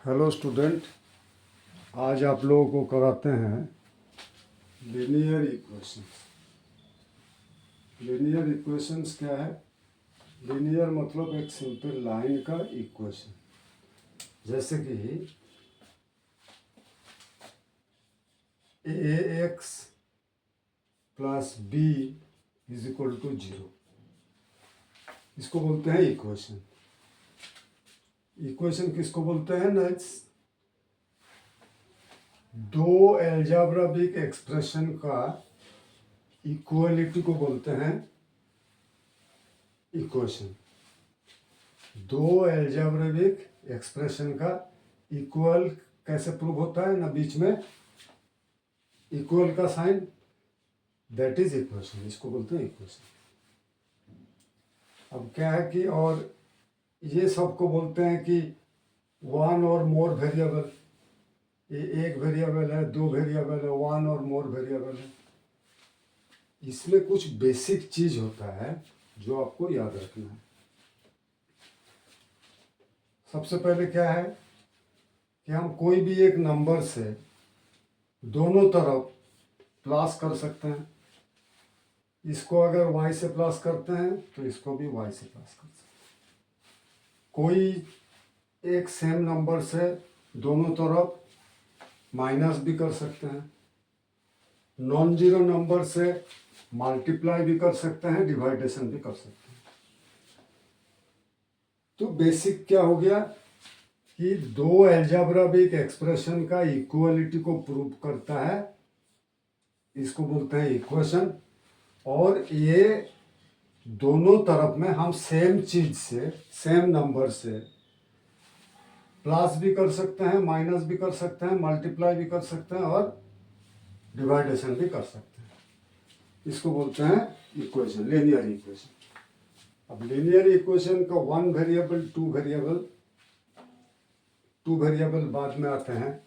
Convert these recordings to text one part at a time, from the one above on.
Hello student, आज आप लोगों को कराते हैं लीनियर इक्वेशंस। लीनियर इक्वेशंस क्या है? लीनियर मतलब एक सिंपल लाइन का इक्वेशन। जैसे कि A X plus B is equal to 0, इसको बोलते हैं इक्वेशन। इक्वेशन किसको बोलते हैं? नेक्स्ट, दो एल्जेब्राइक एक्सप्रेशन का इक्वलिटी को बोलते हैं इक्वेशन। दो एल्जेब्राइक एक्सप्रेशन का इक्वल कैसे प्रूव होता है ना, बीच में इक्वल का साइन, दैट इज इक्वेशन, इसको बोलते हैं इक्वेशन। अब क्या है कि और ये सबको बोलते हैं कि वन और मोर वेरिएबल। ये एक वेरिएबल है, दो वेरिएबल है, वन और मोर वेरिएबल है। इसमें कुछ बेसिक चीज होता है जो आपको याद रखना है। सबसे पहले क्या है कि हम कोई भी एक नंबर से दोनों तरफ प्लस कर सकते हैं। इसको अगर y से प्लस करते हैं तो इसको भी y से प्लस कर सकते हैं। कोई एक सेम नंबर से दोनों तरफ माइनस भी कर सकते हैं। नॉन जीरो नंबर से मल्टीप्लाई भी कर सकते हैं, डिवाइडेशन भी कर सकते हैं। तो बेसिक क्या हो गया कि दो एल्जेब्राइक एक्सप्रेशन का इक्वलिटी को प्रूव करता है, इसको बोलते हैं इक्वेशन। और ये दोनों तरफ में हम सेम चीज से, सेम नंबर से प्लस भी कर सकते हैं, माइनस भी कर सकते हैं, मल्टीप्लाई भी कर सकते हैं और डिवाइडेशन भी कर सकते हैं। इसको बोलते हैं इक्वेशन, लीनियर इक्वेशन। अब लीनियर इक्वेशन का वन वेरिएबल, टू वेरिएबल बाद में आते हैं।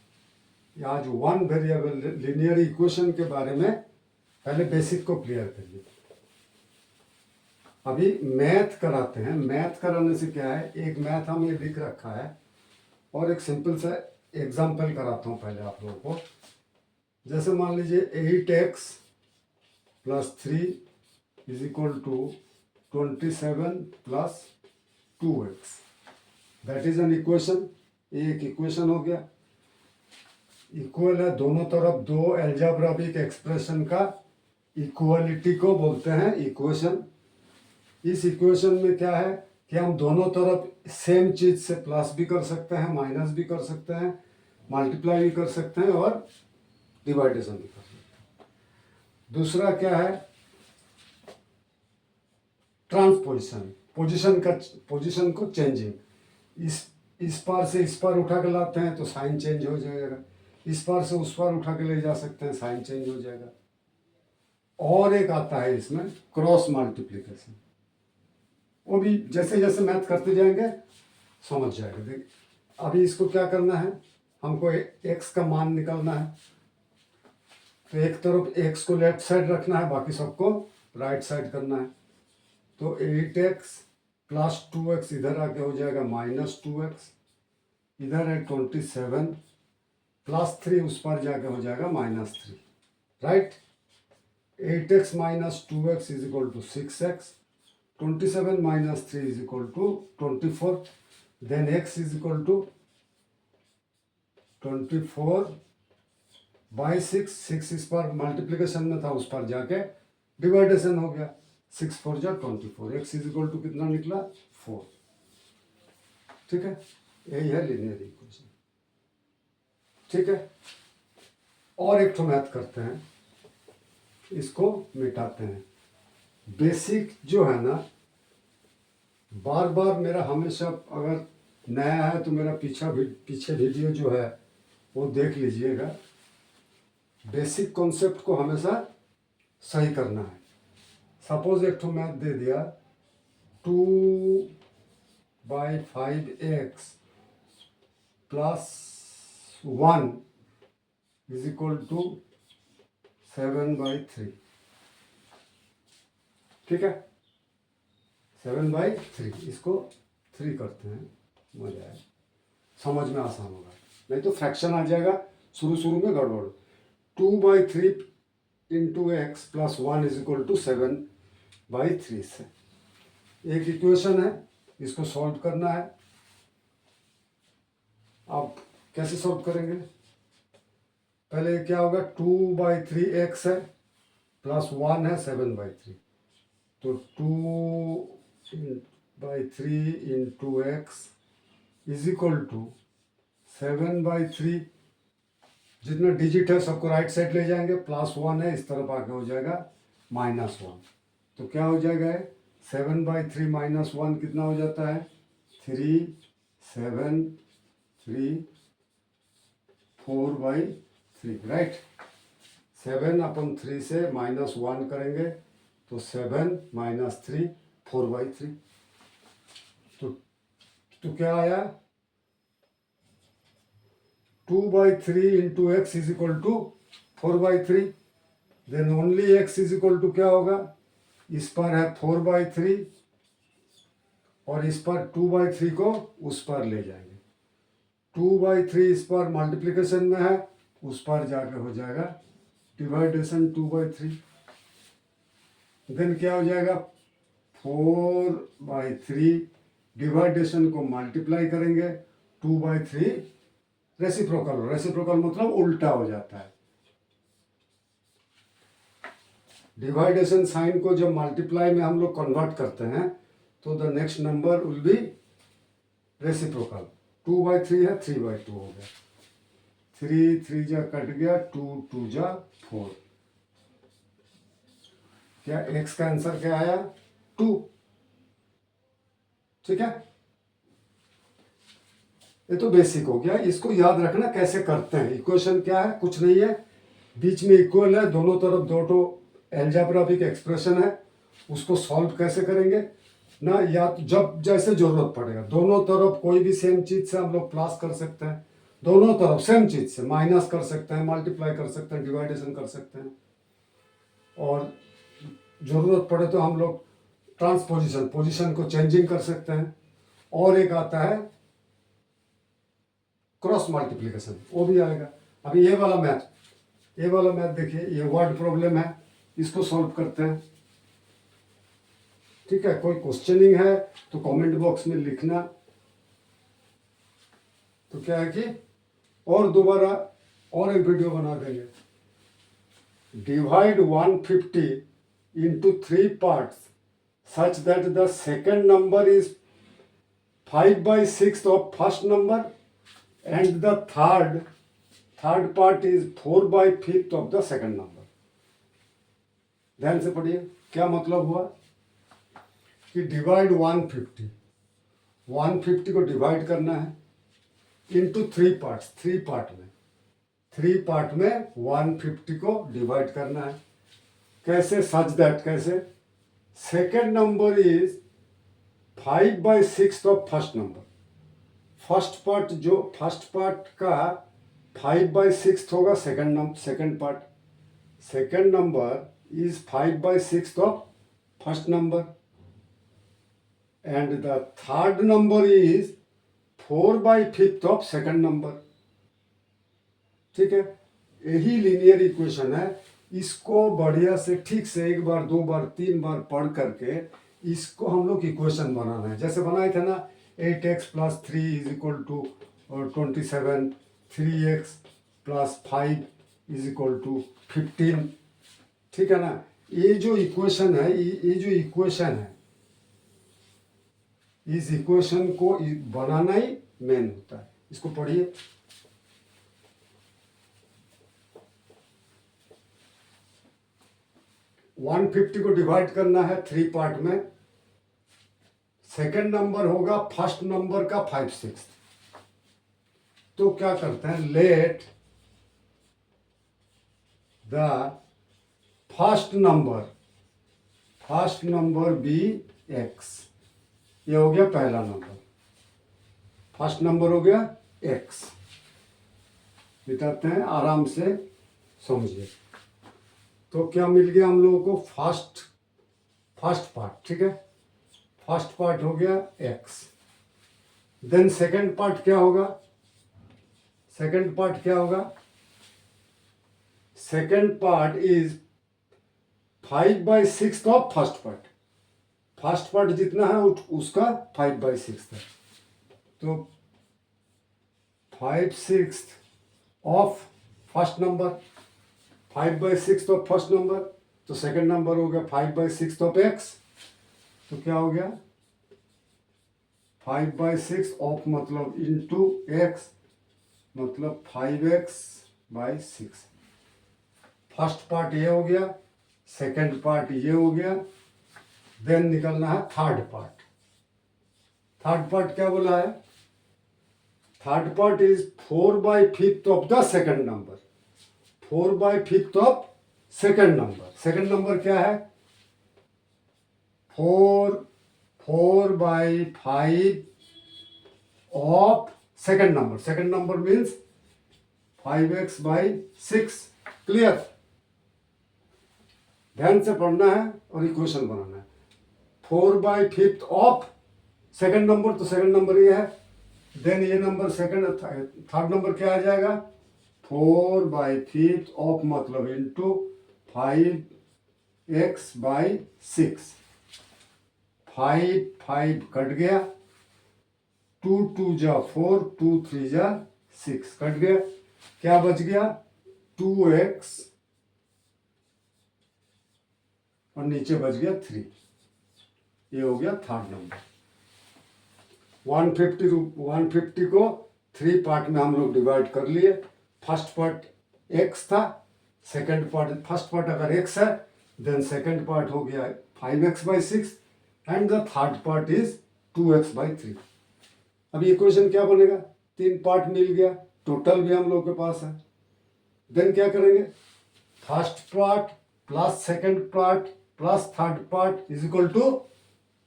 आज वन वेरिएबल लीनियर इक्वेशन के बारे में पहले बेसिक को क्लियर करिए। अभी मैथ कराते हैं। मैथ कराने से क्या है, एक मैथ हम ये लिख रखा है और एक सिंपल सा एग्जाम्पल कराता हूँ पहले आप लोगों को। जैसे मान लीजिए 8x plus 3 is equal to 27 plus 2x, that is an equation. एक इक्वेशन हो गया। इक्वल है, दोनों तरफ दो एल्जेब्राइक एक्सप्रेशन का इक्वलिटी को बोलते हैं इक्वेशन। इस इक्वेशन में क्या है कि हम दोनों तरफ सेम चीज से प्लस भी कर सकते हैं, माइनस भी कर सकते हैं, मल्टीप्लाई भी कर सकते हैं और डिवाइडेशन भी कर सकते हैं। दूसरा क्या है, ट्रांसपोजिशन, पोजीशन को चेंजिंग। इस पार से इस पार उठा के लाते हैं तो साइन चेंज हो जाएगा, इस पार से उस पार उठा के ले जा सकते हैं, साइन चेंज हो जाएगा। और एक आता है इसमें क्रॉस मल्टीप्लिकेशन, वो भी जैसे जैसे मैथ करते जाएंगे समझ जाएगा। देखिए अभी इसको क्या करना है, हमको एक्स का मान निकालना है। तो एक तरफ एक्स को लेफ्ट साइड रखना है, बाकी सबको राइट साइड करना है। तो 8x प्लस 2x इधर आके हो जाएगा -2x, इधर है 27 प्लस 3 उस पर जाके हो जाएगा -3, right. 8x minus 2x is equal to 6x, 27 minus 3 is equal to 24, then x is equal to 24 by 6, 6 इस पर मल्टीप्लिकेशन में था, उस पर जाके डिवाइडेशन हो गया। 6 4 जा 24, x इज इक्वल टू कितना निकला 4। ठीक है, यही है लीनियर इक्वेशन। ठीक है, और एक तो मैथ करते हैं, इसको मिटाते हैं। बेसिक जो है ना, बार बार मेरा हमेशा, अगर नया है तो मेरा पीछे वीडियो जो है वो देख लीजिएगा। बेसिक कॉन्सेप्ट को हमेशा सही करना है। सपोज एक तो मैथ दे दिया 2/5x plus 1 is equal to 7/3। ठीक है, 7/3, इसको 3 करते हैं, मजा आए। समझ में आसान होगा, नहीं तो फ्रैक्शन आ जाएगा शुरू में गड़बड़। 2/3 into x plus 1 is equal to 7/3 से एक इक्वेशन है, इसको सॉल्व करना है। आप कैसे सॉल्व करेंगे? पहले क्या होगा, 2/3 एक्स है प्लस 1 है 7/3, तो 2/3 into x is equal to 7/3। जितना डिजिट है सबको राइट साइड ले जाएंगे, प्लस 1 है इस तरफ आके हो जाएगा -1, तो क्या हो जाएगा 7/3 -1 कितना हो जाता है 3, 7, 3, 4/3, राइट। 7/3 से -1 करेंगे तो 7 - 3 4/3, तो क्या आया 2/3 into x is equal to 4/3। Then only x is equal to क्या होगा, इस पर है 4/3 और इस पर 2/3 को उस पर ले जाएंगे। 2/3 इस पर मल्टीप्लिकेशन में है, उस पर जाके हो जाएगा डिवाइडेशन 2/3। देन क्या हो जाएगा 4/3 डिवाइडेशन को मल्टीप्लाई करेंगे 2/3 रेसिप्रोकल मतलब उल्टा हो जाता है। डिवाइडेशन साइन को जब मल्टीप्लाई में हम लोग कन्वर्ट करते हैं तो the next number will be reciprocal. 2/3 है 3/2 हो गया, 3 3 जा कट गया, 2 2 जा 4। क्या एक्स का आंसर क्या आया 2, ठीक है। ये तो बेसिक हो गया, इसको याद रखना कैसे करते हैं। इक्वेशन क्या है, कुछ नहीं है, बीच में इक्वल है, दोनों तरफ दो तो एल्जेब्राइक एक्सप्रेशन है, उसको सॉल्व कैसे करेंगे ना, या तो जब जैसे जरूरत पड़ेगा दोनों तरफ कोई भी सेम चीज से हम लोग प्लस कर सकते हैं, दोनों तरफ सेम चीज से माइनस कर सकते हैं, मल्टीप्लाई कर सकते हैं, डिवाइडेशन कर सकते हैं, और जरूरत पड़े तो हम लोग ट्रांसपोजिशन पोजीशन को चेंजिंग कर सकते हैं। और एक आता है क्रॉस मल्टीप्लिकेशन, वो भी आएगा। अभी ये वाला मैथ देखिए, ये वर्ड प्रॉब्लम है, इसको सॉल्व करते हैं, ठीक है। कोई क्वेश्चनिंग है तो कमेंट बॉक्स में लिखना। तो क्या है कि और दोबारा और एक वीडियो बना देंगे। Divide 150 into 3 parts such that the second number is 5/6 of first number and the third part is 4/5 of the second number। ध्यान से पढ़िए, क्या मतलब हुआ कि डिवाइड 150 को डिवाइड करना है इनटू 3 पार्ट्स, 3 पार्ट में 150 को डिवाइड करना है। कैसे, सच दैट, कैसे, second number is 5/6 of first number. First part का 5/6 होगा second part. Second number is 5/6 of first number and the third number is 4/5 of second number, ठीक है। यही लीनियर इक्वेशन है। इसको बढ़िया से ठीक से 1 बार 2 बार 3 बार पढ़ करके इसको हम लोग इक्वेशन बनाना है। जैसे बनाए थे ना 8x + 3 is equal to 27, 3x + 5 is equal to 15, ठीक है ना। ये जो इक्वेशन है, इस इक्वेशन को बनाना ही मेन होता है। इसको पढ़िए, वन 150 को डिवाइड करना है 3 पार्ट में। सेकेंड नंबर होगा फर्स्ट नंबर का 5/6। तो क्या करते हैं, let the first number be x। ये हो गया पहला नंबर, फर्स्ट नंबर हो गया x। बिताते हैं आराम से, समझिए। तो क्या मिल गया हम लोगों को, फर्स्ट पार्ट, ठीक है। फर्स्ट पार्ट हो गया x। देन सेकंड पार्ट क्या होगा, सेकंड पार्ट क्या होगा? Second part is 5/6 of first part. First part जितना है उसका 5/6 है, तो 5/6 of first number, 5/6 of first number, तो सेकंड नंबर हो गया 5/6 ऑफ एक्स। तो क्या हो गया? 5/6 ऑफ मतलब इंटू एक्स, मतलब 5x/6। फर्स्ट पार्ट ये हो गया, सेकंड पार्ट ये हो गया, देन निकलना है थर्ड पार्ट। थर्ड पार्ट क्या बोला है? Third part is 4/5 of the second number. 4/5 of second number. Second number क्या है? 4/5 of second number. Second number means 5x/6। Clear? ध्यान से पढ़ना है और इक्वेशन बनाना है। 4/5 ऑफ सेकंड नंबर, तो सेकंड नंबर ये है, देन ये नंबर सेकंड, थर्ड नंबर क्या आ जाएगा? 4/5 ऑफ मतलब इंटू 5x/6। 5 कट गया, 2 2 जा 4, 2 3 जा 6 कट गया, क्या बच गया? 2x और नीचे बच गया 3। ये हो गया थर्ड नंबर। 150 को 3 पार्ट में हम लोग डिवाइड कर लिए। फर्स्ट पार्ट x था, सेकंड पार्ट, फर्स्ट पार्ट अगर x है देन सेकंड पार्ट हो गया 5x/6 and the third part is 2x/3। अब इक्वेशन क्या बनेगा? 3 पार्ट मिल गया, टोटल भी हम लोग के पास है। देन क्या करेंगे? First part plus second part plus third part is equal to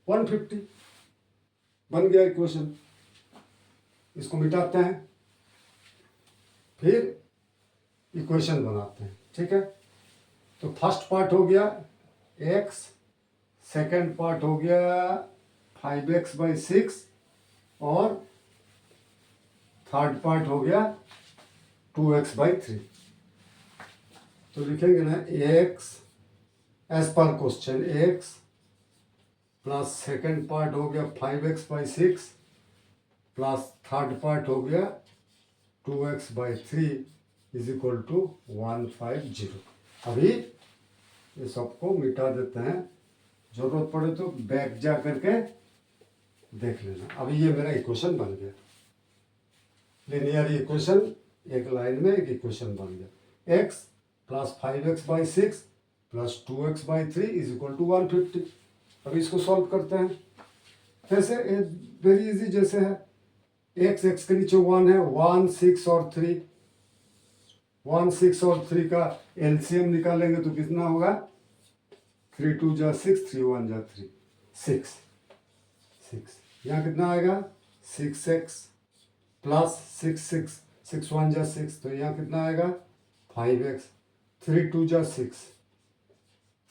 150। बन गया इक्वेशन। इसको मिटाते हैं, फिर इक्वेशन बनाते हैं। ठीक है, तो फर्स्ट पार्ट हो गया x, सेकंड पार्ट हो गया 5x/6 और थर्ड पार्ट हो गया 2x/3। तो लिखेंगे ना x as per question, x plus second part हो गया 5x/6 प्लस थर्ड पार्ट हो गया 2x/3 इज इक्वल टू 150। अभी ये सबको मिटा देते हैं, जरूरत पड़े तो बैक जा करके देख लेना। अभी ये मेरा इक्वेशन बन गया, लिनियर इक्वेशन, एक लाइन में एक इक्वेशन बन गया। x plus 5x/6 plus 2x/3 is equal to 150। अभी इसको सॉल्व करते हैं। कैसे? Very easy. जैसे है x के नीचे 1 है, 1 6 और 3, 1 6 और 3 का एलसीएम निकालेंगे तो कितना होगा? 3 2 जा 6, 3 1 जा 3, 6। यहाँ कितना आएगा? 6x प्लस 6 1 जा 6, तो यहाँ कितना आएगा? 5x। 3 2 जा 6,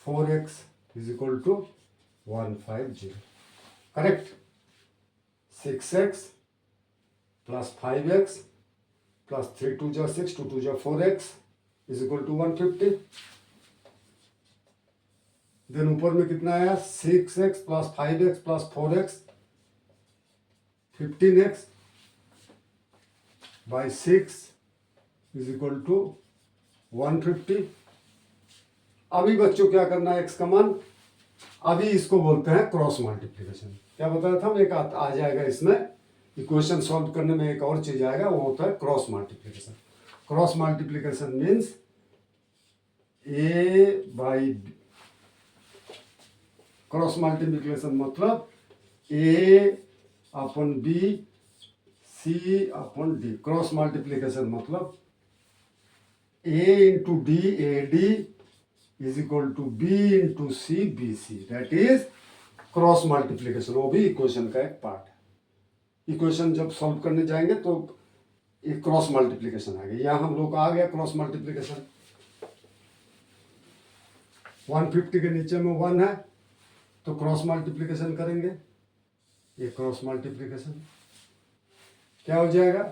4x is equal to 150। Correct? 6x plus 5x plus 3 2 जा 6, 2 2 जा 4x is equal to 150। Then ऊपर में कितना आया? 6x plus 5x plus 4x 15x by 6 is equal to 150। अभी बच्चों क्या करना है? x का मान, अभी इसको बोलते हैं क्रॉस मल्टीप्लिकेशन। क्या बताया था? एक आ जाएगा इसमें, इक्वेशन सॉल्व करने में एक और चीज आएगा, वो होता है cross multiplication. Cross multiplication means a/b। Cross multiplication मतलब a/b c/d। क्रॉस मल्टीप्लिकेशन मतलब a into d AD is equal to b into c BC। That is cross multiplication. वो भी इक्वेशन का एक पार्ट है। इक्वेशन जब सॉल्व करने जाएंगे तो एक क्रॉस मल्टीप्लिकेशन आएगा। यहाँ हम लोग आ गया क्रॉस मल्टीप्लिकेशन। 150 के नीचे में 1 है तो क्रॉस मल्टीप्लिकेशन करेंगे। ये क्रॉस मल्टीप्लिकेशन क्या हो जाएगा?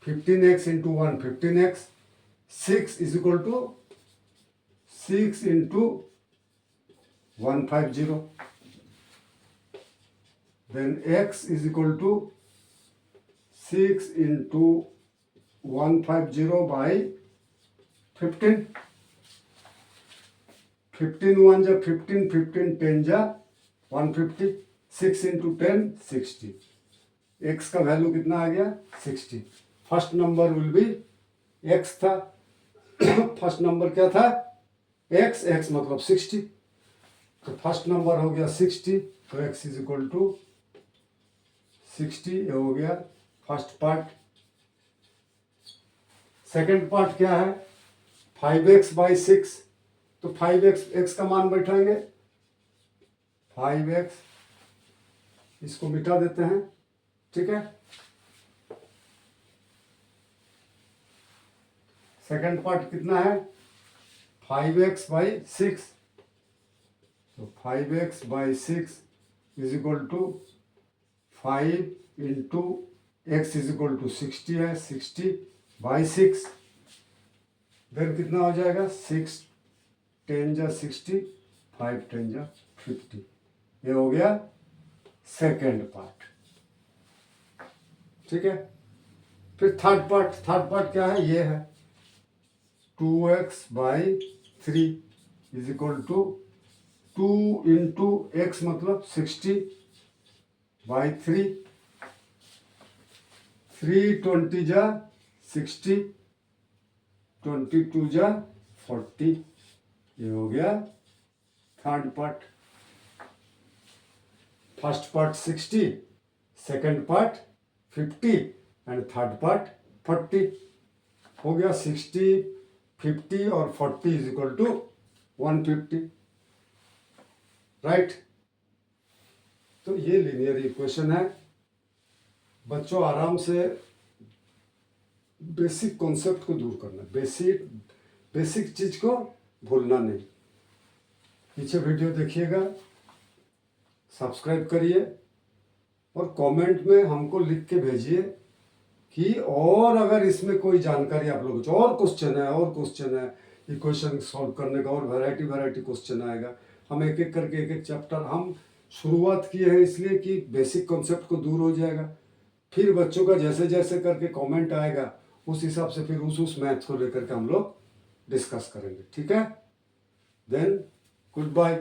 15x into 1 15x, 6 is equal to 6 into 150, then x is equal to 6 into 150 by 15, 15 1 जा 15, 15 10 जा 150, 6 into 10 60, x का वैल्यू कितना आ गया 60। First number will be x था फर्स्ट नंबर क्या था x, x मतलब 60, तो फर्स्ट नंबर हो गया 60, तो x इज इक्वल टू 60, ये हो गया फर्स्ट पार्ट। सेकंड पार्ट क्या है 5x बाई 6, तो 5x x का मान बैठाएंगे 5x, इसको मिटा देते हैं, ठीक है। सेकंड पार्ट कितना है 5x बाई 6, तो 5x by 6 is equal to 5 into x is equal to 60 है, 60 बाई 6, देन कितना हो जाएगा 6 10 जा 60, 5 10 जा 50, ये हो गया सेकेंड पार्ट, ठीक है। फिर थर्ड पार्ट क्या है, ये है 2x by 3 is equal to 2 into x मतलब 60 बाई 3, 3 20 जा 60, 22 जा 40, ये हो गया third part. First part 60, second part 50 and third part 40, हो गया 60 50 और 40 इज इक्वल टू 150, राइट। तो ये लीनियर इक्वेशन है। बच्चों आराम से बेसिक कॉन्सेप्ट को दूर करना, बेसिक चीज को भूलना नहीं। पीछे वीडियो देखिएगा, सब्सक्राइब करिए और कमेंट में हमको लिख के भेजिए कि और अगर इसमें कोई जानकारी आप लोगों को और क्वेश्चन है इक्वेशन सॉल्व करने का, और वैरायटी क्वेश्चन आएगा। हम एक एक करके एक चैप्टर हम शुरुआत किए हैं इसलिए कि बेसिक कॉन्सेप्ट को दूर हो जाएगा। फिर बच्चों का जैसे जैसे करके कमेंट आएगा उस हिसाब से फिर उस मैथ्स को लेकर के हम लोग डिस्कस करेंगे, ठीक है। Then good bye.